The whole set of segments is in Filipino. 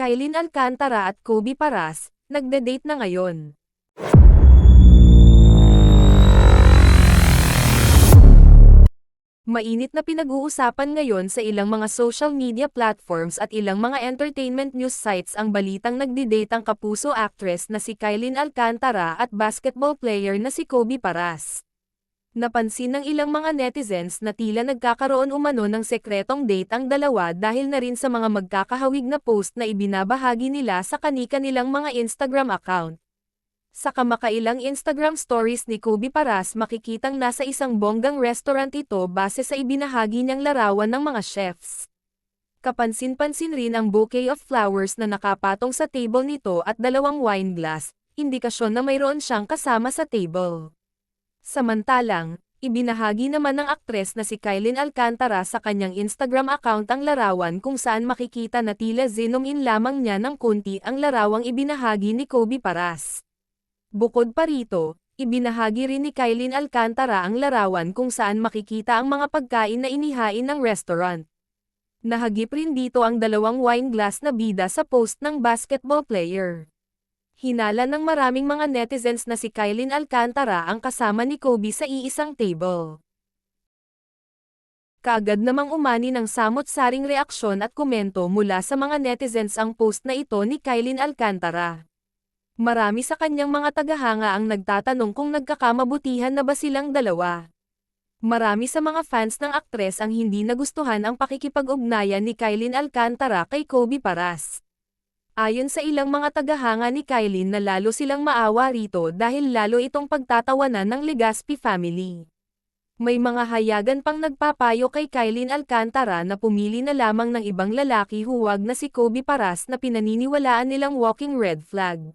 Kylin Alcantara at Kobe Paras, nagde-date na ngayon. Mainit na pinag-uusapan ngayon sa ilang mga social media platforms at ilang mga entertainment news sites ang balitang nagdi-date ang kapuso actress na si Kylin Alcantara at basketball player na si Kobe Paras. Napansin ng ilang mga netizens na tila nagkakaroon umano ng sekretong date ang dalawa dahil na rin sa mga magkakahawig na post na ibinabahagi nila sa kani-kanilang mga Instagram account. Sa kamakailang Instagram stories ni Kobe Paras makikitang nasa isang bonggang restaurant ito base sa ibinahagi niyang larawan ng mga chefs. Kapansin-pansin rin ang bouquet of flowers na nakapatong sa table nito at dalawang wine glass, indikasyon na mayroon siyang kasama sa table. Samantalang, ibinahagi naman ng aktres na si Kylin Alcantara sa kanyang Instagram account ang larawan kung saan makikita na tila zoom in lamang niya ng konti ang larawang ibinahagi ni Kobe Paras. Bukod pa rito, ibinahagi rin ni Kylin Alcantara ang larawan kung saan makikita ang mga pagkain na inihain ng restaurant. Nahagip rin dito ang dalawang wine glass na bida sa post ng basketball player. Hinala ng maraming mga netizens na si Kylin Alcantara ang kasama ni Kobe sa iisang table. Kaagad namang umani ng samot-saring reaksyon at komento mula sa mga netizens ang post na ito ni Kylin Alcantara. Marami sa kanyang mga tagahanga ang nagtatanong kung nagkakamabutihan na ba silang dalawa. Marami sa mga fans ng aktres ang hindi nagustuhan ang pakikipag-ugnayan ni Kylin Alcantara kay Kobe Paras. Ayon sa ilang mga tagahanga ni Kylin na lalo silang maawa rito dahil lalo itong pagtatawanan ng Legaspi family. May mga hayagan pang nagpapayo kay Kylin Alcantara na pumili na lamang ng ibang lalaki huwag na si Kobe Paras na pinaniniwalaan nilang walking red flag.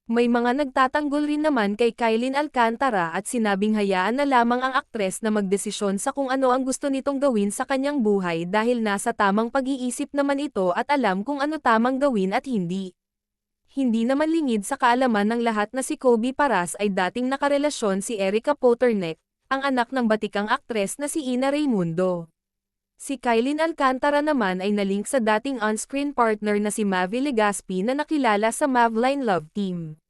May mga nagtatanggol rin naman kay Kylin Alcantara at sinabing hayaan na lamang ang aktres na magdesisyon sa kung ano ang gusto nitong gawin sa kanyang buhay dahil nasa tamang pag-iisip naman ito at alam kung ano tamang gawin at hindi. Hindi naman lingid sa kaalaman ng lahat na si Kobe Paras ay dating nakarelasyon si Erica Poternek, ang anak ng batikang aktres na si Ina Raimundo. Si Kylin Alcantara naman ay nalink sa dating on-screen partner na si Mavi Legaspi na nakilala sa Mavline Love Team.